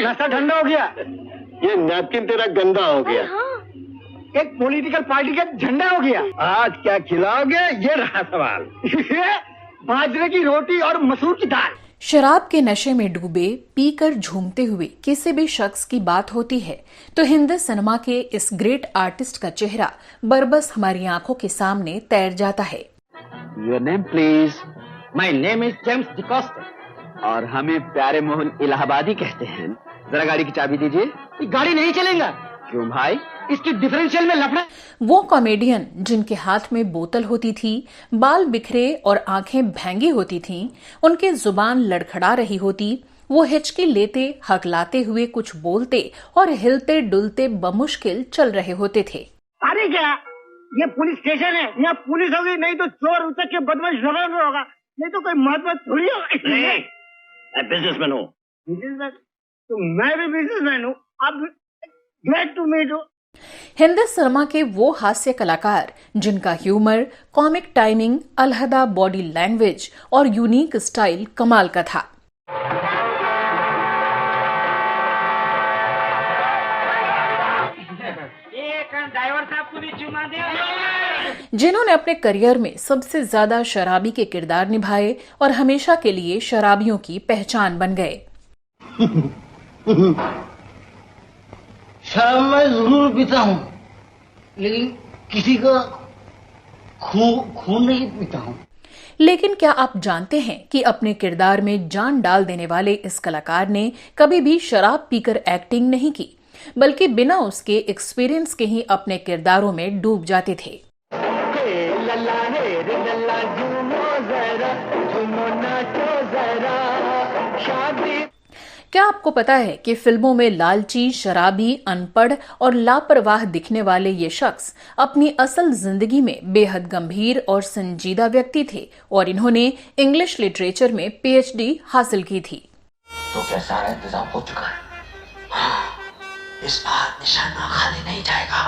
नाश्ता ठंडा हो गया। ये नैपकिन तेरा गंदा हो गया। एक पॉलिटिकल पार्टी का झंडा हो गया। आज क्या खिलाओगे, ये रहा सवाल। बाजरे की रोटी और मसूर की दाल। शराब के नशे में डूबे, पीकर झूमते हुए किसी भी शख्स की बात होती है तो हिंदी सिनेमा के इस ग्रेट आर्टिस्ट का चेहरा बरबस हमारी आंखों के सामने तैर जाता है। Your name please. My name is James D'Costa. और हमें प्यारे मोहन इलाहाबादी कहते हैं। जरा गाड़ी की चाबी दीजिए। गाड़ी नहीं चलेगा। क्यों भाई? इसकी डिफरेंशियल में लफड़ा। वो कॉमेडियन जिनके हाथ में बोतल होती थी, बाल बिखरे और आंखें भैंगी होती थीं, उनकी जुबान लड़खड़ा रही होती, वो हिचकी लेते, हकलाते हुए कुछ बोलते और हिलते डुलते बमुश्किल चल रहे होते थे। अरे क्या ये पुलिस स्टेशन है? यहाँ पुलिस होगी नहीं तो चोर उचक के बदमाश रबर में होगा, नहीं तो कोई महात्मा थोड़ी होगा। मैं बिजनेसमैन हूँ। बिजनेसमैन? तो मैं भी बिजनेसमैन हूँ। अब great to meet you. Hindi cinema के वो हास्य कलाकार जिनका ह्यूमर, कॉमिक टाइमिंग, अलहदा बॉडी लैंग्वेज और यूनिक स्टाइल कमाल का था। ड्राइवर साहब को भी चुमा दे। जिन्होंने अपने करियर में सबसे ज्यादा शराबी के किरदार निभाए और हमेशा के लिए शराबियों की पहचान बन गए। शराब मैं जरूर पीता हूँ, लेकिन किसी का खून नहीं पीता हूँ। लेकिन क्या आप जानते हैं कि अपने किरदार में जान डाल देने वाले इस कलाकार ने कभी भी शराब पीकर एक्टिंग नहीं की, बल्कि बिना उसके एक्सपीरियंस के ही अपने किरदारों में डूब जाते थे। क्या आपको पता है कि फिल्मों में लालची, शराबी, अनपढ़ और लापरवाह दिखने वाले ये शख्स अपनी असल जिंदगी में बेहद गंभीर और संजीदा व्यक्ति थे और इन्होंने इंग्लिश लिटरेचर में पीएचडी हासिल की थी। तो क्या सारा इंतजाम हो चुका है? हाँ, इस बार निशाना खाली नहीं जाएगा।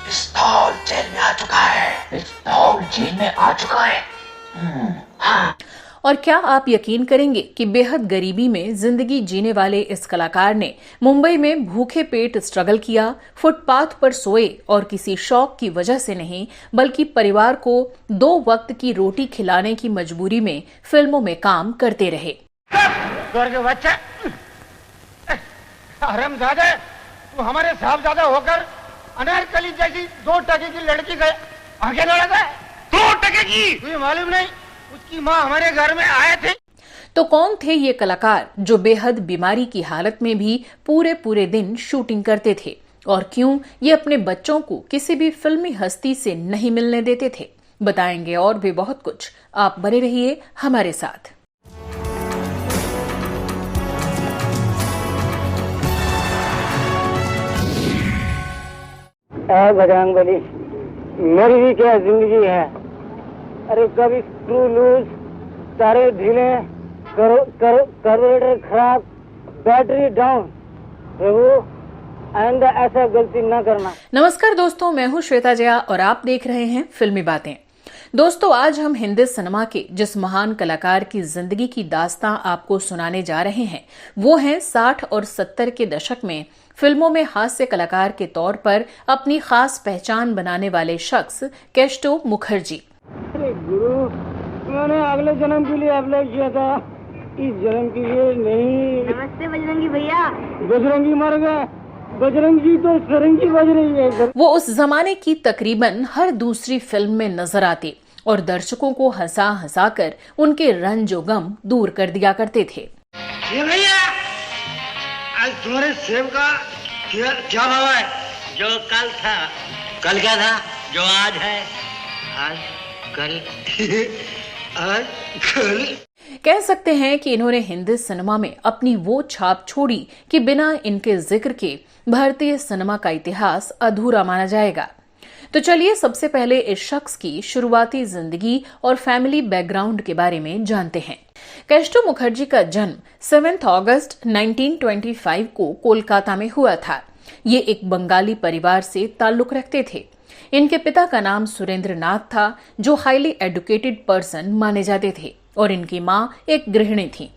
पिस्तौल जेल में आ चुका है। पिस्तौल जेल में आ चुका है। हाँ। और क्या आप यकीन करेंगे कि बेहद गरीबी में जिंदगी जीने वाले इस कलाकार ने मुंबई में भूखे पेट स्ट्रगल किया, फुटपाथ पर सोए और किसी शौक की वजह से नहीं बल्कि परिवार को 2 वक्त की रोटी खिलाने की मजबूरी में फिल्मों में काम करते रहे। बच्चा हरामजादा, तू हमारे साहबजादा होकर अनारकली जैसी 2 टके की लड़की का आगे न लगा। 2 टके की? तुझे मालूम नहीं उसकी माँ हमारे घर में आए थे। तो कौन थे ये कलाकार जो बेहद बीमारी की हालत में भी पूरे दिन शूटिंग करते थे, और क्यों ये अपने बच्चों को किसी भी फिल्मी हस्ती से नहीं मिलने देते थे? बताएंगे और भी बहुत कुछ। आप बने रहिए हमारे साथ। बजरंगबली, मेरी भी क्या जिंदगी है। अरे कभी स्क्रू लूज, तारे ढीले, कार्बोरेटर खराब, बैटरी डाउन। प्रभु आइंदा ऐसा गलती न करना। नमस्कार दोस्तों, मैं हूं श्वेता जया और आप देख रहे हैं फिल्मी बातें। दोस्तों, आज हम हिंदी सिनेमा के जिस महान कलाकार की जिंदगी की दास्तां आपको सुनाने जा रहे हैं वो हैं 60 और 70 के दशक में फिल्मों में हास्य कलाकार के तौर पर अपनी खास पहचान बनाने वाले शख्स केस्टो मुखर्जी। अरे गुरु, मैंने अगले जन्म के लिए अप्लाई किया था, इस जन्म के लिए नहीं। नमस्ते बजरंगी भैया। बजरंगी मर गए, बजरंगी तो सरंगी बज रही है। वो उस जमाने की तकरीबन हर दूसरी फिल्म में नजर आते और दर्शकों को हंसा हंसा कर उनके रंज और गम दूर कर दिया करते थे। ये भैया, आज तुम्हारे सेब का क्या भाव है? जो कल था। कल क्या था? जो आज है। आज कल आज कल। कह सकते हैं कि इन्होंने हिंदी सिनेमा में अपनी वो छाप छोड़ी कि बिना इनके जिक्र के भारतीय सिनेमा का इतिहास अधूरा माना जाएगा। तो चलिए सबसे पहले इस शख्स की शुरुआती जिंदगी और फैमिली बैकग्राउंड के बारे में जानते हैं। केस्टो मुखर्जी का जन्म 7 अगस्त 1925 को कोलकाता में हुआ था। ये एक बंगाली परिवार से ताल्लुक रखते थे। इनके पिता का नाम सुरेंद्र नाथ था, जो हाईली एडुकेटेड पर्सन माने जाते थे, और इनकी माँ एक गृहिणी थी।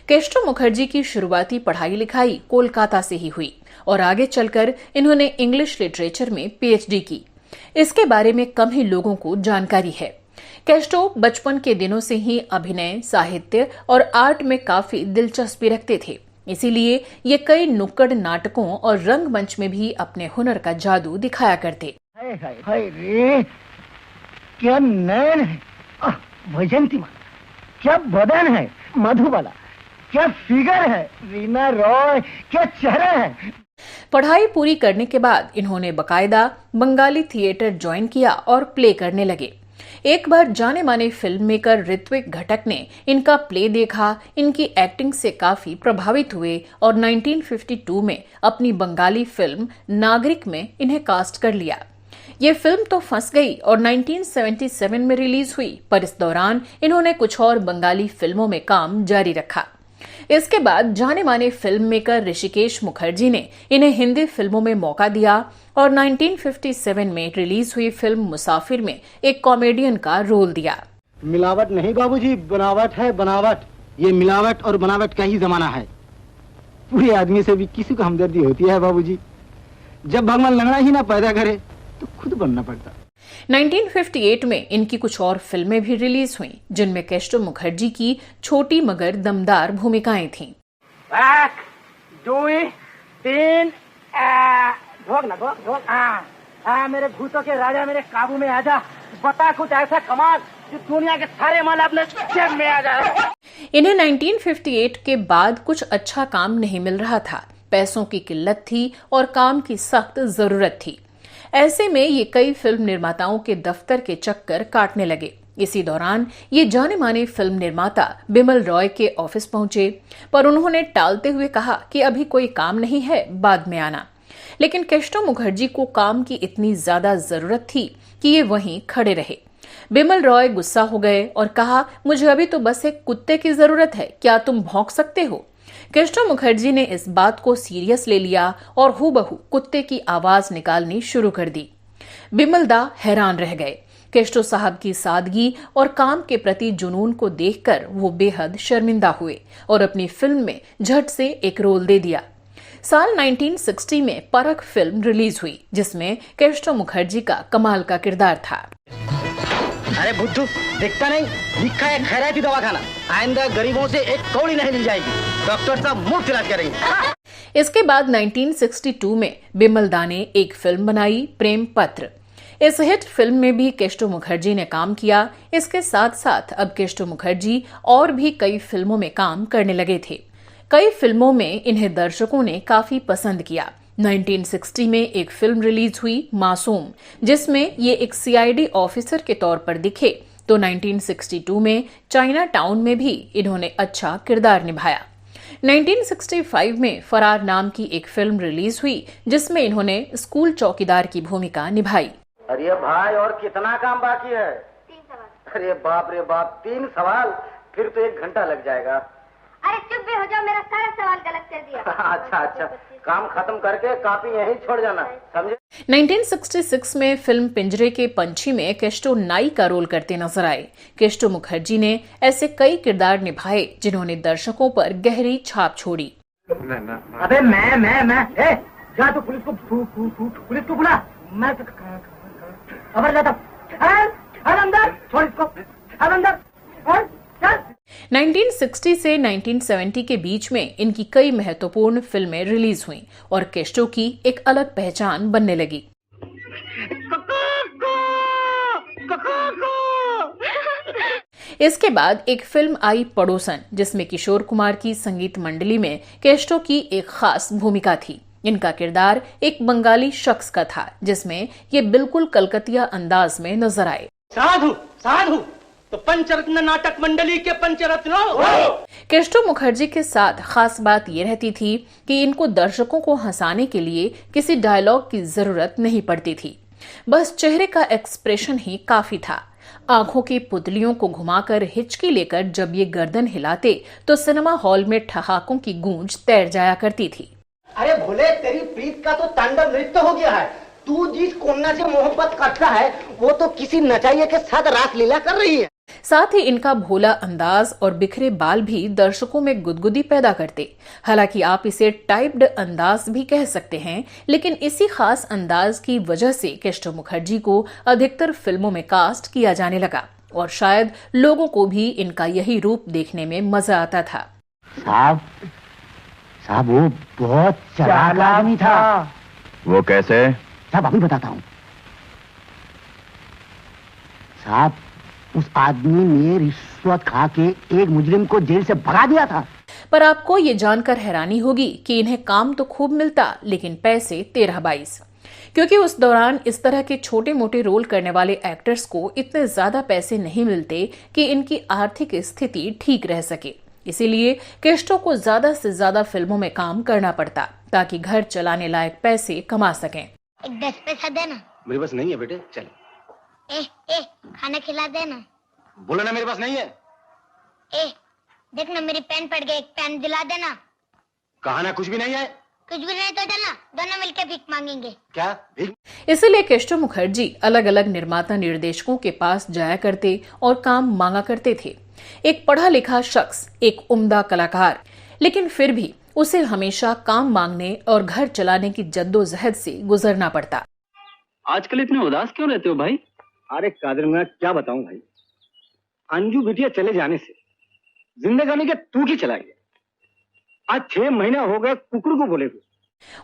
केस्टो मुखर्जी की शुरुआती पढ़ाई लिखाई कोलकाता से ही हुई और आगे चलकर इन्होंने इंग्लिश लिटरेचर में पीएचडी की। इसके बारे में कम ही लोगों को जानकारी है। केस्टो बचपन के दिनों से ही अभिनय, साहित्य और आर्ट में काफी दिलचस्पी रखते थे। इसीलिए ये कई नुक्कड़ नाटकों और रंगमंच में भी अपने हुनर का जादू दिखाया करते। हाय रे, क्या नयन है, वैजंती माला, क्या बदन है मधुबाला, क्या फिगर है रीना रॉय, क्या चेहरा है। पढ़ाई पूरी करने के बाद इन्होंने बकायदा बंगाली थिएटर ज्वाइन किया और प्ले करने लगे। एक बार जाने माने फिल्म मेकर ऋत्विक घटक ने इनका प्ले देखा, इनकी एक्टिंग से काफी प्रभावित हुए और 1952 में अपनी बंगाली फिल्म नागरिक में इन्हें कास्ट कर लिया। ये फिल्म तो फंस गई और 1977 में रिलीज हुई, पर इस दौरान इन्होंने कुछ और बंगाली फिल्मों में काम जारी रखा। इसके बाद जाने माने फिल्म मेकर ऋषिकेश मुखर्जी ने इन्हें हिंदी फिल्मों में मौका दिया और 1957 में रिलीज हुई फिल्म मुसाफिर में एक कॉमेडियन का रोल दिया। मिलावट नहीं बाबूजी, बनावट है बनावट। ये मिलावट और बनावट का ही जमाना है। पूरे आदमी से भी किसी को हमदर्दी होती है बाबूजी। जब भगवान लंगड़ा ही ना पैदा करे तो खुद बनना पड़ता। 1958 में इनकी कुछ और फिल्में भी रिलीज हुईं, जिनमें केस्टो मुखर्जी की छोटी मगर दमदार भूमिकाएं थीं। 1 2 3 भोग ना भोग मेरे भूतों के राजा मेरे काबू में आजा, बता कुछ ऐसा कमाल कि दुनिया के सारे माल अपने जेब में आ जाए। इन्हें 1958 के बाद कुछ अच्छा काम नहीं मिल रहा था। पैसों की किल्लत थी और काम की सख्त जरूरत थी। ऐसे में ये कई फिल्म निर्माताओं के दफ्तर के चक्कर काटने लगे। इसी दौरान ये जाने माने फिल्म निर्माता बिमल रॉय के ऑफिस पहुंचे, पर उन्होंने टालते हुए कहा कि अभी कोई काम नहीं है, बाद में आना। लेकिन केस्टो मुखर्जी को काम की इतनी ज्यादा जरूरत थी कि ये वहीं खड़े रहे। बिमल रॉय गुस्सा हो गए और कहा, मुझे अभी तो बस एक कुत्ते की जरूरत है, क्या तुम भौंक सकते हो? केस्टो मुखर्जी ने इस बात को सीरियस ले लिया और हूबहू कुत्ते की आवाज निकालनी शुरू कर दी। बिमल दा हैरान रह गए। केस्टो साहब की सादगी और काम के प्रति जुनून को देखकर वो बेहद शर्मिंदा हुए और अपनी फिल्म में झट से एक रोल दे दिया। साल 1960 में परख फिल्म रिलीज हुई, जिसमें केस्टो मुखर्जी का कमाल का किरदार था। अरे बुद्धू, देखता नहीं, लिखा है खैराती दवाखाना, आइंदा गरीबों से एक कौड़ी नहीं ली जाएगी, डॉक्टर साहब मुफ्त इलाज करेंगे। इसके बाद 1962 में बिमल दा ने एक फिल्म बनाई, प्रेम पत्र। इस हिट फिल्म में भी केस्टो मुखर्जी ने काम किया। इसके साथ साथ अब केस्टो मुखर्जी और भी कई फिल्मों में काम करने लगे थे। कई फिल्मों में इन्हें दर्शकों ने काफी पसंद किया। 1960 में एक फिल्म रिलीज हुई, मासूम, जिसमें ये एक सीआईडी ऑफिसर के तौर पर दिखे, तो 1962 में चाइना टाउन में भी इन्होंने अच्छा किरदार निभाया। 1965 में फरार नाम की एक फिल्म रिलीज हुई, जिसमें इन्होंने स्कूल चौकीदार की भूमिका निभाई। अरे भाई, और कितना काम बाकी है? 3 सवाल। अरे बाप रे बाप, 3 सवाल, फिर तो 1 घंटा लग जाएगा। अरे चुप भी हो जाओ, मेरा सारा सवाल गलत कर दिया। अच्छा, काम खत्म करके कॉपी यहीं छोड़ जाना, समझे? 1966 में फिल्म पिंजरे के पंछी में केस्टो नाई का रोल करते नजर आए। केस्टो मुखर्जी ने ऐसे कई किरदार निभाए जिन्होंने दर्शकों पर गहरी छाप छोड़ी। अबे मैं जा तो पुलिस को बुला, मैं खबर जाता। अंदर छोड़ इसको, अंदर चल। 1960 से 1970 के बीच में इनकी कई महत्वपूर्ण फिल्में रिलीज हुईं और केस्टो की एक अलग पहचान बनने लगी। इसके बाद एक फिल्म आई, पड़ोसन, जिसमें किशोर कुमार की संगीत मंडली में केस्टो की एक खास भूमिका थी। इनका किरदार एक बंगाली शख्स का था, जिसमें ये बिल्कुल कलकतिया अंदाज में नजर आए। साधु तो पंचरत्न नाटक मंडली के पंचरत्न। केस्टो मुखर्जी के साथ खास बात ये रहती थी कि इनको दर्शकों को हंसाने के लिए किसी डायलॉग की जरूरत नहीं पड़ती थी, बस चेहरे का एक्सप्रेशन ही काफी था। आंखों की पुतलियों को घुमाकर हिचकी लेकर जब ये गर्दन हिलाते तो सिनेमा हॉल में ठहाकों की गूंज तैर जाया करती थी। अरे भोले, तेरी प्रीत का तो तांडव नृत्य हो गया है। तू जिस कन्या से मोहब्बत करता है वो तो किसी नचाइए के साथ रासलीला कर रही है। साथ ही इनका भोला अंदाज और बिखरे बाल भी दर्शकों में गुदगुदी पैदा करते। हालांकि आप इसे टाइप्ड अंदाज भी कह सकते हैं, लेकिन इसी खास अंदाज की वजह से केशव मुखर्जी को अधिकतर फिल्मों में कास्ट किया जाने लगा और शायद लोगों को भी इनका यही रूप देखने में मजा आता था। साहब वो बहुत चालाक आदमी था। वो कैसे? साहब अभी बताता हूँ। साहब उस आदमी ने रिश्वत खा के एक मुजरिम को जेल से भगा दिया था। पर आपको ये जानकर हैरानी होगी कि इन्हें काम तो खूब मिलता, लेकिन पैसे 13-22, क्योंकि उस दौरान इस तरह के छोटे मोटे रोल करने वाले एक्टर्स को इतने ज्यादा पैसे नहीं मिलते कि इनकी आर्थिक स्थिति ठीक रह सके। इसीलिए केस्टो को ज्यादा से ज्यादा फिल्मों में काम करना पड़ता ताकि घर चलाने लायक पैसे कमा सकें। एक 10 पैसा देना। मेरे पास नहीं है बेटे, चल। खाना खिला देना। बोला ना मेरे पास नहीं है। देखना मेरी पेन पड़ गई, एक पेन दिला देना। कहा ना कुछ भी नहीं है। कुछ भी नहीं तो चलना, दोनों मिलकर भीख मांगेंगे। क्या भीख? इसीलिए केशव मुखर्जी अलग अलग निर्माता निर्देशकों के पास जाया करते और काम मांगा करते थे। एक पढ़ा लिखा शख्स, एक उम्दा कलाकार, लेकिन फिर भी उसे हमेशा काम मांगने और घर चलाने की जद्दोजहद से गुजरना पड़ता। आजकल इतने उदास क्यों रहते हो भाई? अरे कादिर, मैं क्या बताऊं भाई, अंजू बिटिया चले जाने से जिंदगानी के तू ही चला गया। आज 6 महीना हो गए कुकुर को बोले हुए।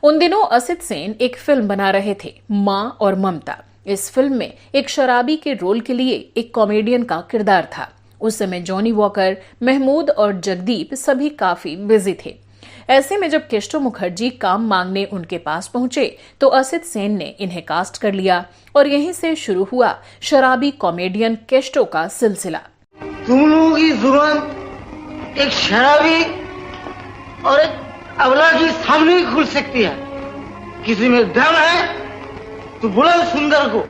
उन दिनों असित सेन एक फिल्म बना रहे थे, माँ और ममता। इस फिल्म में एक शराबी के रोल के लिए एक कॉमेडियन का किरदार था। उस समय जॉनी वॉकर, महमूद और जगदीप सभी काफी बिजी थे। ऐसे में जब केशव मुखर्जी काम मांगने उनके पास पहुंचे तो असित सेन ने इन्हें कास्ट कर लिया और यहीं से शुरू हुआ शराबी कॉमेडियन केशव का सिलसिला। तुम लोगों की जुबान एक शराबी और एक अबला की सामने ही खुल सकती है। किसी में दम है तो बुलाओ सुंदर को।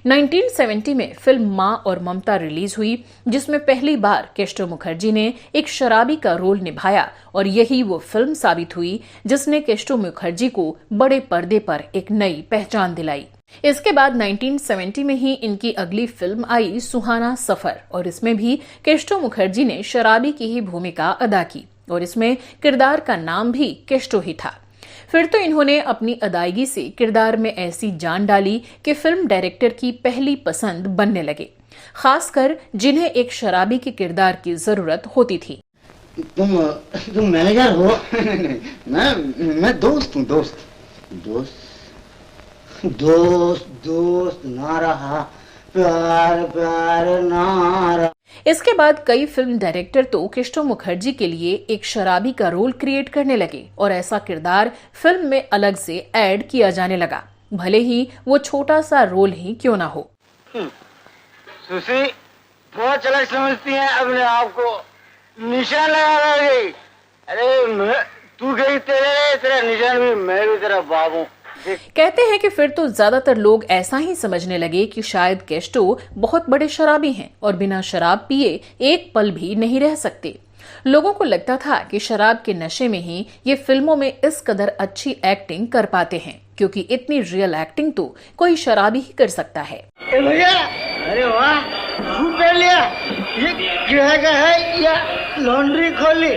1970 में फिल्म माँ और ममता रिलीज हुई, जिसमें पहली बार केशव मुखर्जी ने एक शराबी का रोल निभाया और यही वो फिल्म साबित हुई जिसने केशव मुखर्जी को बड़े पर्दे पर एक नई पहचान दिलाई। इसके बाद 1970 में ही इनकी अगली फिल्म आई सुहाना सफर और इसमें भी केशव मुखर्जी ने शराबी की ही भूमिका अदा की और इसमें किरदार का नाम भी केशव ही था। फिर तो इन्होंने अपनी अदायगी से किरदार में ऐसी जान डाली कि फिल्म डायरेक्टर की पहली पसंद बनने लगे, खासकर जिन्हें एक शराबी के किरदार की जरूरत होती थी। तुम मैनेजर हो? मैं दोस्त हूँ। दोस्त ना रहा, प्यार ना रहा। इसके बाद कई फिल्म डायरेक्टर तो केशव मुखर्जी के लिए एक शराबी का रोल क्रिएट करने लगे और ऐसा किरदार फिल्म में अलग से ऐड किया जाने लगा, भले ही वो छोटा सा रोल ही क्यों ना हो। सुशी बहुत चला समझती है अपने आप को, निशान लगा गई। अरे तू गई, तेरा निशान भी मैं भी तेरा बाप हूँ। कहते हैं कि फिर तो ज्यादातर लोग ऐसा ही समझने लगे कि शायद केशव बहुत बड़े शराबी हैं और बिना शराब पिए एक पल भी नहीं रह सकते। लोगों को लगता था कि शराब के नशे में ही ये फिल्मों में इस कदर अच्छी एक्टिंग कर पाते हैं, क्योंकि इतनी रियल एक्टिंग तो कोई शराबी ही कर सकता है। भैया, अरे वाह, खूब पहन लिया। ये किराए का है या लॉन्ड्री खोली?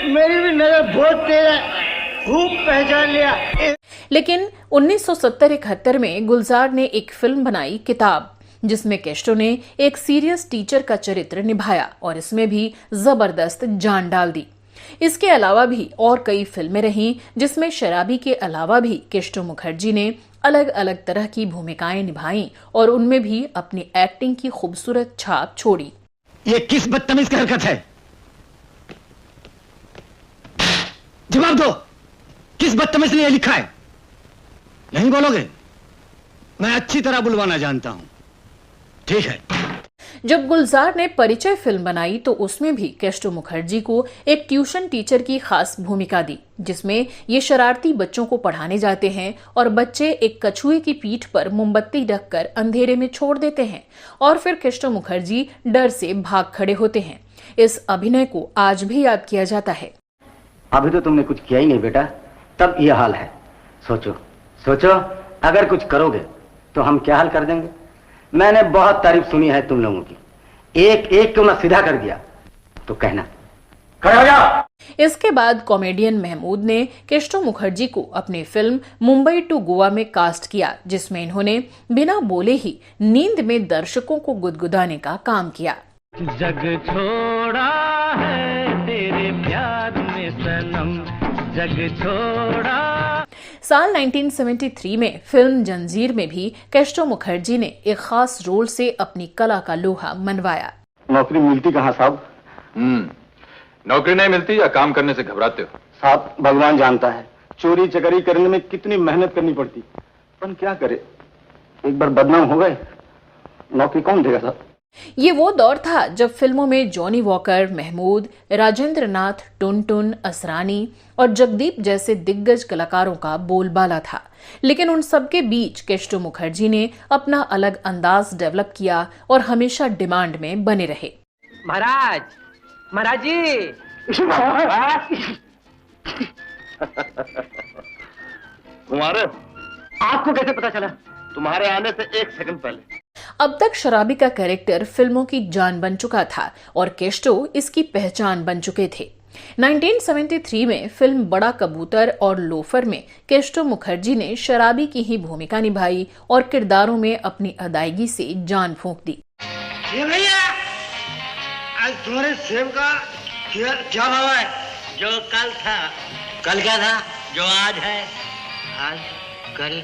मेरी भी नजर बहुत तेज है, खूब पहचान लिया। लेकिन 1970-71 में गुलजार ने एक फिल्म बनाई किताब, जिसमें केशव ने एक सीरियस टीचर का चरित्र निभाया और इसमें भी जबरदस्त जान डाल दी। इसके अलावा भी और कई फिल्में रहीं जिसमें शराबी के अलावा भी केशव मुखर्जी ने अलग अलग तरह की भूमिकाएं निभाई और उनमें भी अपनी एक्टिंग की खूबसूरत छाप छोड़ी। ये किस बदतमीज की हरकत है? जवाब दो, किस बदतमीज ने ये लिखा है? नहीं बोलोगे? मैं अच्छी तरह बुलवाना जानता हूं। ठीक है। जब गुलजार ने परिचय फिल्म बनाई तो उसमें भी केशव मुखर्जी को एक ट्यूशन टीचर की खास भूमिका दी, जिसमें ये शरारती बच्चों को पढ़ाने जाते हैं और बच्चे एक कछुए की पीठ पर मोमबत्ती ढककर अंधेरे में छोड़ देते हैं और फिर केशव मुखर्जी डर से भाग खड़े होते हैं। इस अभिनय को आज भी याद किया जाता है। अभी तो तुमने कुछ किया ही नहीं बेटा, तब यह हाल है। सोचो अगर कुछ करोगे तो हम क्या हाल कर देंगे। मैंने बहुत तारीफ सुनी है तुम लोगों की, एक एक क्यों ना सीधा कर दिया तो कहना। खड़े हो जाओ। इसके बाद कॉमेडियन महमूद ने केस्टो मुखर्जी को अपनी फिल्म मुंबई टू गोवा में कास्ट किया, जिसमें इन्होंने बिना बोले ही नींद में दर्शकों को गुदगुदाने का काम किया। जग छोड़ा है तेरे प्यार में सनम, जग छोड़ा। साल 1973 में फिल्म जंजीर में भी केस्टो मुखर्जी ने एक खास रोल से अपनी कला का लोहा मनवाया। नौकरी मिलती कहाँ साहब? नौकरी नहीं मिलती या काम करने से घबराते हो? साहब भगवान जानता है चोरी चकारी करने में कितनी मेहनत करनी पड़ती, पर क्या करे, एक बार बदनाम हो गए नौकरी कौन देगा साहब। ये वो दौर था जब फिल्मों में जॉनी वॉकर, महमूद, राजेंद्र नाथ, टुनटुन, असरानी और जगदीप जैसे दिग्गज कलाकारों का बोलबाला था। लेकिन उन सबके बीच केस्टो मुखर्जी ने अपना अलग अंदाज डेवलप किया और हमेशा डिमांड में बने रहे। महाराज जी तुम्हारे आपको कैसे पता चला? तुम्हारे आने से 1 सेकंड पहले। अब तक शराबी का कैरेक्टर फिल्मों की जान बन चुका था और केस्टो इसकी पहचान बन चुके थे। 1973 में फिल्म बड़ा कबूतर और लोफर में केस्टो मुखर्जी ने शराबी की ही भूमिका निभाई और किरदारों में अपनी अदायगी से जान फूंक दी। ये भैया आज तुम्हारे सेब का क्या भाव है? जो कल था। कल क्या था? जो आज है। आज कल।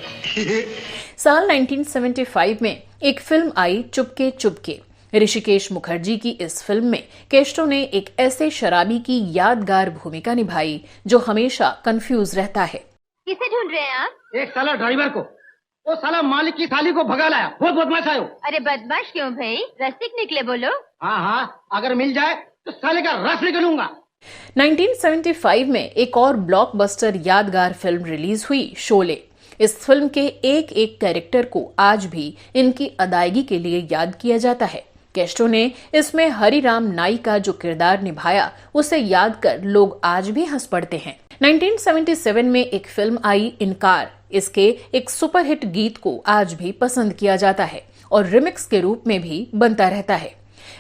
साल 1975 में एक फिल्म आई चुपके चुपके। ऋषिकेश मुखर्जी की इस फिल्म में केस्टो ने एक ऐसे शराबी की यादगार भूमिका निभाई जो हमेशा कंफ्यूज रहता है। किसे ढूंढ रहे हैं आप? एक साला ड्राइवर को, वो साला मालिक की साली को भगा लाया। बहुत बदमाश आयो। अरे बदमाश क्यों भाई? रसिक निकले बोलो। हाँ, अगर मिल जाए तो साले का रस निकलूंगा। 1975 में एक और ब्लॉकबस्टर यादगार फिल्म रिलीज हुई, शोले। इस फिल्म के एक एक कैरेक्टर को आज भी इनकी अदायगी के लिए याद किया जाता है। केस्टो ने इसमें हरिराम नाई का जो किरदार निभाया उसे याद कर लोग आज भी हंस पड़ते हैं। 1977 में एक फिल्म आई, इनकार। इसके एक सुपरहिट गीत को आज भी पसंद किया जाता है और रिमिक्स के रूप में भी बनता रहता है।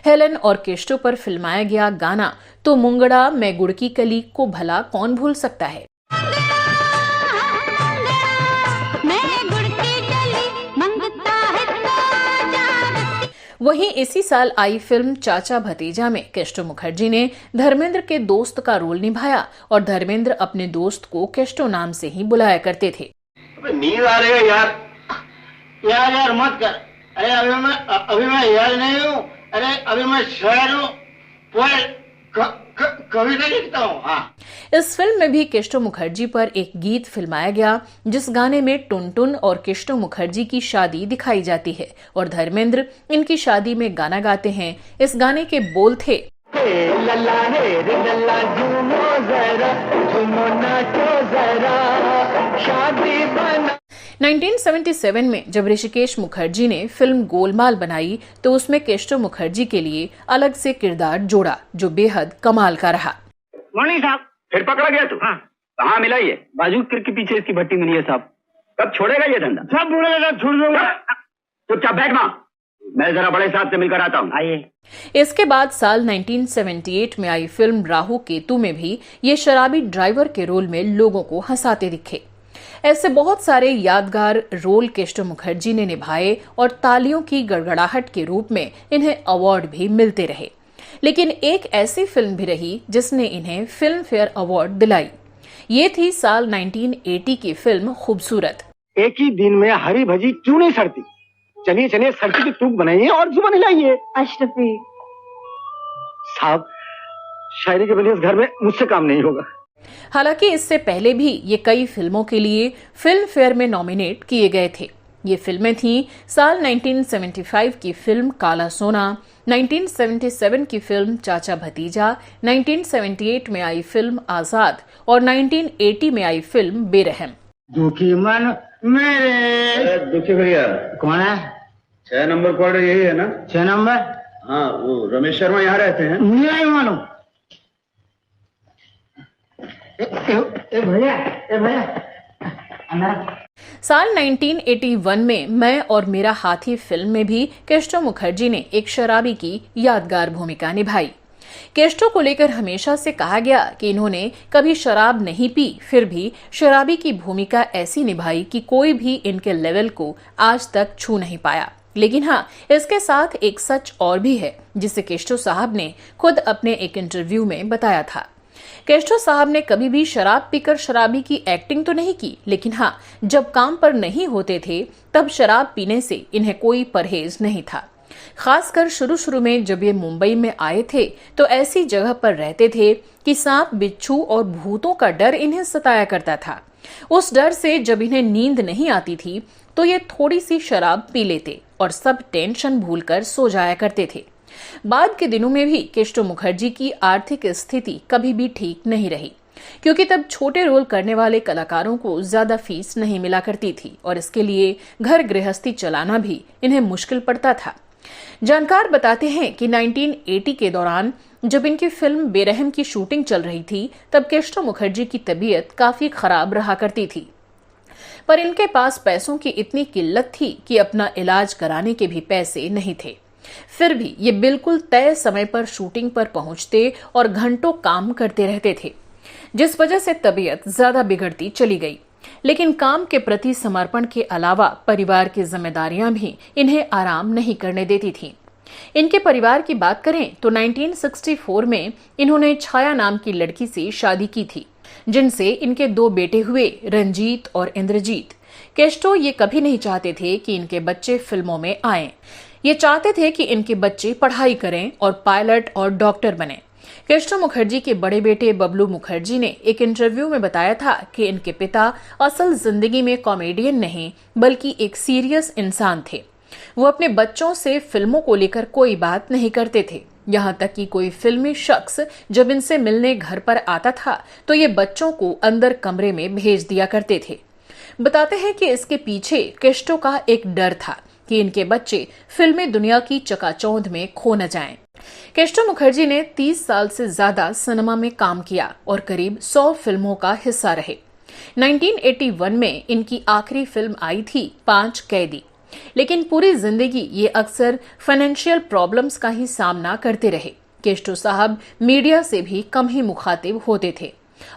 हेलन और केस्टो पर फिल्माया गया गाना तो मुंगड़ा मैं गुड़ की कली को भला कौन भूल सकता है। वहीं इसी साल आई फिल्म चाचा भतीजा में केस्टो मुखर्जी ने धर्मेंद्र के दोस्त का रोल निभाया और धर्मेंद्र अपने दोस्त को केस्टो नाम से ही बुलाया करते थे। नींद आ रही है यार मत कर। अरे अभी मैं याद नहीं हूँ। अरे अभी मैं शायर हूँ, कविता लिखता हूँ। हाँ। इस फिल्म में भी केस्टो मुखर्जी पर एक गीत फिल्माया गया जिस गाने में टुनटुन और केस्टो मुखर्जी की शादी दिखाई जाती है और धर्मेंद्र इनकी शादी में गाना गाते हैं। इस गाने के बोल थे, लल्ला रे लल्ला झूमो जरा, झूमो नाचो जरा, शादी बना। 1977 में जब ऋषिकेश मुखर्जी ने फिल्म गोलमाल बनाई तो उसमें केस्टो मुखर्जी के लिए अलग से किरदार जोड़ा जो बेहद कमाल का रहा। मॉर्निंग साहब। फिर पकड़ा गया तू? हाँ। कहाँ मिला ये? बाजू के पीछे इसकी भट्टी मिली है साहब। कब छोड़ेगा ये धंधा? सब बोलेगा छोड़ दूंगा। चुपचाप बैठना, मैं जरा बड़े साहब से मिलकर आता हूँ। आइए। इसके बाद साल 1978 में आई फिल्म राहु केतु में भी ये शराबी ड्राइवर के रोल में लोगों को हंसाते दिखे। ऐसे बहुत सारे यादगार रोल केस्टो मुखर्जी ने निभाए और तालियों की गड़गड़ाहट के रूप में इन्हें अवार्ड भी मिलते रहे। लेकिन एक ऐसी फिल्म भी रही जिसने इन्हें फिल्म फेयर अवार्ड दिलाई। ये थी साल 1980 की फिल्म खूबसूरत। एक ही दिन में हरी भजी क्यों नहीं सड़ती? चलिए सड़ती की टूक बनाइए और जुबान हिलाइए। अशरफी साहब, शायरी के बगैर इस घर में मुझसे काम नहीं होगा। हालांकि इससे पहले भी ये कई फिल्मों के लिए फिल्म फेयर में नॉमिनेट किए गए थे। ये फिल्में थीं साल 1975 की फिल्म काला सोना, 1977 की फिल्म चाचा भतीजा, 1978 में आई फिल्म आजाद और 1980 में आई फिल्म बेरहम। दुखी मन मेरे। दुखी भैया कौन है? 6 नंबर क्वार्टर यही है ना? 6 नंबर? हाँ, वो रमेश शर्मा यहाँ रहते हैं। नहीं मालूम। साल 1981 में मैं और मेरा हाथी फिल्म में भी केस्टो मुखर्जी ने एक शराबी की यादगार भूमिका निभाई। केस्टो को लेकर हमेशा से कहा गया कि इन्होंने कभी शराब नहीं पी, फिर भी शराबी की भूमिका ऐसी निभाई कि कोई भी इनके लेवल को आज तक छू नहीं पाया। लेकिन हाँ, इसके साथ एक सच और भी है जिसे केस्टो साहब ने खुद अपने एक इंटरव्यू में बताया था। केस्टो साहब ने कभी भी शराब पीकर शराबी की एक्टिंग तो नहीं की, लेकिन हाँ, जब काम पर नहीं होते थे तब शराब पीने से इन्हें कोई परहेज नहीं था। खासकर शुरू में जब ये मुंबई में आए थे तो ऐसी जगह पर रहते थे कि सांप, बिच्छू और भूतों का डर इन्हें सताया करता था। उस डर से जब इन्हें नींद नहीं आती थी तो ये थोड़ी सी शराब पी लेते और सब टेंशन भूलकर सो जाया करते थे। बाद के दिनों में भी केस्टो मुखर्जी की आर्थिक स्थिति कभी भी ठीक नहीं रही, क्योंकि तब छोटे रोल करने वाले कलाकारों को ज्यादा फीस नहीं मिला करती थी और इसके लिए घर गृहस्थी चलाना भी इन्हें मुश्किल पड़ता था। जानकार बताते हैं कि 1980 के दौरान जब इनकी फिल्म बेरहम की शूटिंग चल रही थी तब केस्टो मुखर्जी की तबीयत काफी खराब रहा करती थी, पर इनके पास पैसों की इतनी किल्लत थी कि अपना इलाज कराने के भी पैसे नहीं थे। फिर भी ये बिल्कुल तय समय पर शूटिंग पर पहुंचते और घंटों काम करते रहते थे, जिस वजह से तबीयत ज्यादा बिगड़ती चली गई। लेकिन काम के प्रति समर्पण के अलावा परिवार की जिम्मेदारियां भी इन्हें आराम नहीं करने देती थीं। इनके परिवार की बात करें तो 1964 में इन्होंने छाया नाम की लड़की से शादी की थी, जिनसे इनके 2 बेटे हुए, रंजीत और इंद्रजीत। केस्टो ये कभी नहीं चाहते थे कि इनके बच्चे फिल्मों में आएं। ये चाहते थे कि इनके बच्चे पढ़ाई करें और पायलट और डॉक्टर बने। केस्टो मुखर्जी के बड़े बेटे बबलू मुखर्जी ने एक इंटरव्यू में बताया था कि इनके पिता असल जिंदगी में कॉमेडियन नहीं बल्कि एक सीरियस इंसान थे। वो अपने बच्चों से फिल्मों को लेकर कोई बात नहीं करते थे, यहाँ तक कि कोई फिल्मी शख्स जब इनसे मिलने घर पर आता था तो ये बच्चों को अंदर कमरे में भेज दिया करते थे। बताते हैं कि इसके पीछे केस्टो का एक डर था कि इनके बच्चे फिल्मी दुनिया की चकाचौंध में खो न जाएं। केस्टो मुखर्जी ने 30 साल से ज्यादा सिनेमा में काम किया और करीब 100 फिल्मों का हिस्सा रहे। 1981 में इनकी आखिरी फिल्म आई थी 5 कैदी, लेकिन पूरी जिंदगी ये अक्सर फाइनेंशियल प्रॉब्लम्स का ही सामना करते रहे। केस्टो साहब मीडिया से भी कम ही मुखातिब होते थे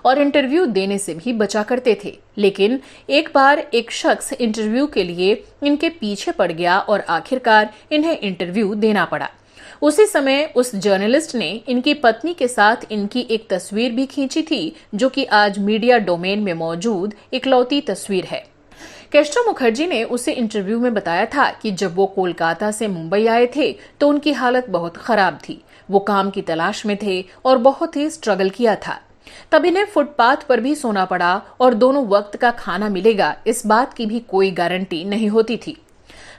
और इंटरव्यू देने से भी बचा करते थे। लेकिन एक बार एक शख्स इंटरव्यू के लिए इनके पीछे पड़ गया और आखिरकार इन्हें इंटरव्यू देना पड़ा। उसी समय उस जर्नलिस्ट ने इनकी पत्नी के साथ इनकी एक तस्वीर भी खींची थी, जो कि आज मीडिया डोमेन में मौजूद इकलौती तस्वीर है। केस्टो मुखर्जी ने उसे इंटरव्यू में बताया था कि जब वो कोलकाता से मुंबई आए थे तो उनकी हालत बहुत खराब थी। वो काम की तलाश में थे और बहुत ही स्ट्रगल किया था। तब इन्हें फुटपाथ पर भी सोना पड़ा और दोनों वक्त का खाना मिलेगा इस बात की भी कोई गारंटी नहीं होती थी।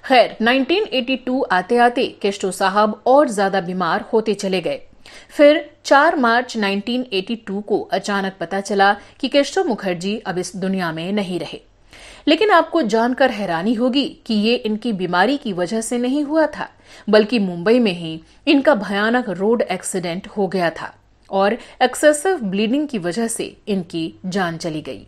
खैर, 1982 आते आते केस्टो साहब और ज्यादा बीमार होते चले गए। फिर 4 मार्च 1982 को अचानक पता चला कि केस्टो मुखर्जी अब इस दुनिया में नहीं रहे। लेकिन आपको जानकर हैरानी होगी कि ये इनकी बीमारी की वजह से नहीं हुआ था, बल्कि मुंबई में ही इनका भयानक रोड एक्सीडेंट हो गया था और एक्सेसिव ब्लीडिंग की वजह से इनकी जान चली गई।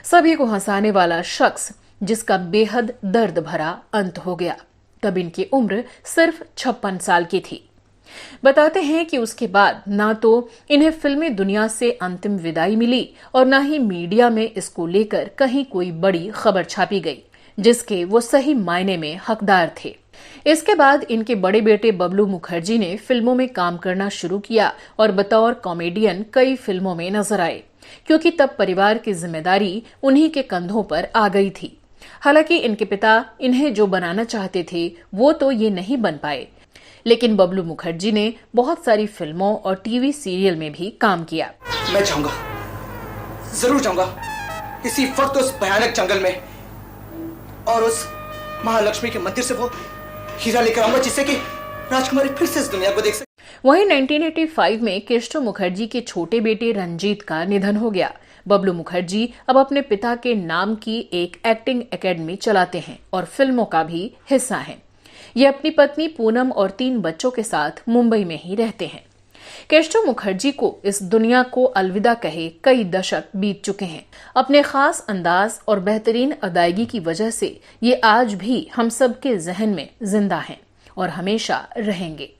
सभी को हंसाने वाला शख्स जिसका बेहद दर्द भरा अंत हो गया। तब इनकी उम्र सिर्फ 56 साल की थी। बताते हैं कि उसके बाद ना तो इन्हें फिल्मी दुनिया से अंतिम विदाई मिली और ना ही मीडिया में इसको लेकर कहीं कोई बड़ी खबर छापी गई, जिसके वो सही मायने में हकदार थे। इसके बाद इनके बड़े बेटे बबलू मुखर्जी ने फिल्मों में काम करना शुरू किया और बतौर कॉमेडियन कई फिल्मों में नजर आए, क्योंकि तब परिवार की जिम्मेदारी उन्हीं के कंधों पर आ गई थी। हालांकि इनके पिता इन्हें जो बनाना चाहते थे वो तो ये नहीं बन पाए, लेकिन बबलू मुखर्जी ने बहुत सारी फिल्मों और टीवी सीरियल में भी काम किया। मैं जाऊंगा, जरूर जाऊंगा इसी वक्त उस भयानक जंगल में और उस महालक्ष्मी के मंदिर से वो हीरा लेकर आऊंगा जिससे कि राजकुमारी फिर से इस दुनिया को देख सके। वहीं 1985 में केस्टो मुखर्जी के छोटे बेटे रंजीत का निधन हो गया। बबलू मुखर्जी अब अपने पिता के नाम की एक एक्टिंग एकेडमी चलाते हैं और फिल्मों का भी हिस्सा हैं। ये अपनी पत्नी पूनम और 3 बच्चों के साथ मुंबई में ही रहते हैं। केशव मुखर्जी को इस दुनिया को अलविदा कहे कई दशक बीत चुके हैं। अपने खास अंदाज और बेहतरीन अदायगी की वजह से ये आज भी हम सबके जहन में जिंदा हैं और हमेशा रहेंगे।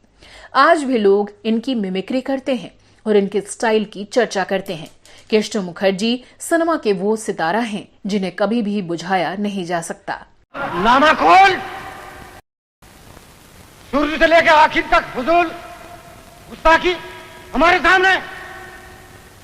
आज भी लोग इनकी मिमिक्री करते हैं और इनके स्टाइल की चर्चा करते हैं। केशव मुखर्जी सिनेमा के वो सितारा हैं जिन्हें कभी भी बुझाया नहीं जा सकता। नामा खोल, शुरू से लेकर आखिर तक फजूल गुस्ताखी हमारे सामने,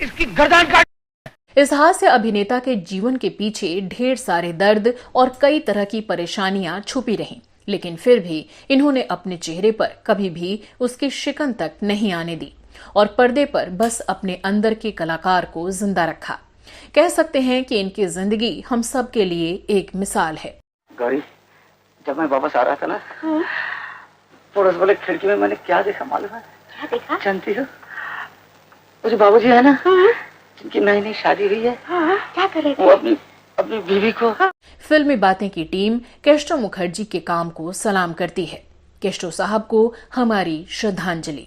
इसकी गर्दन काट। इस हास्य अभिनेता के जीवन के पीछे ढेर सारे दर्द और कई तरह की परेशानियां छुपी रहीं, लेकिन फिर भी इन्होंने अपने चेहरे पर कभी भी उसकी शिकन तक नहीं आने दी और पर्दे पर बस अपने अंदर के कलाकार को जिंदा रखा। कह सकते हैं कि इनकी जिंदगी हम सब के लिए एक मिसाल है। गौरी, जब मैं वापस आ रहा था ना, पड़ोस वाले खिड़की में मैंने क्या देखा मालूम है? क्या देखा? जानती हो, वो जो बाबूजी है ना, जिनकी नई नई शादी हुई है, क्या करे? वो अपनी बीवी को। फिल्मी बातें की टीम केशव मुखर्जी के काम को सलाम करती है। केशव साहब को हमारी श्रद्धांजलि।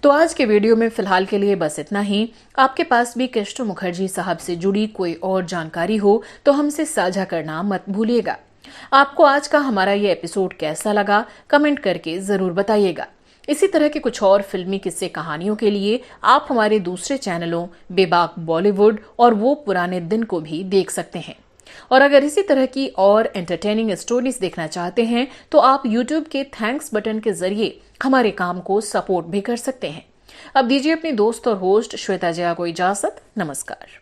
तो आज के वीडियो में फिलहाल के लिए बस इतना ही। आपके पास भी केशव मुखर्जी साहब से जुड़ी कोई और जानकारी हो तो हमसे साझा करना मत भूलिएगा। आपको आज का हमारा ये एपिसोड कैसा लगा, कमेंट करके जरूर बताइएगा। इसी तरह के कुछ और फिल्मी किस्से कहानियों के लिए आप हमारे दूसरे चैनलों बेबाक बॉलीवुड और वो पुराने दिन को भी देख सकते हैं। और अगर इसी तरह की और एंटरटेनिंग स्टोरीज देखना चाहते हैं तो आप YouTube के थैंक्स बटन के जरिए हमारे काम को सपोर्ट भी कर सकते हैं। अब दीजिए अपनी दोस्त और होस्ट श्वेता जया को इजाजत। नमस्कार।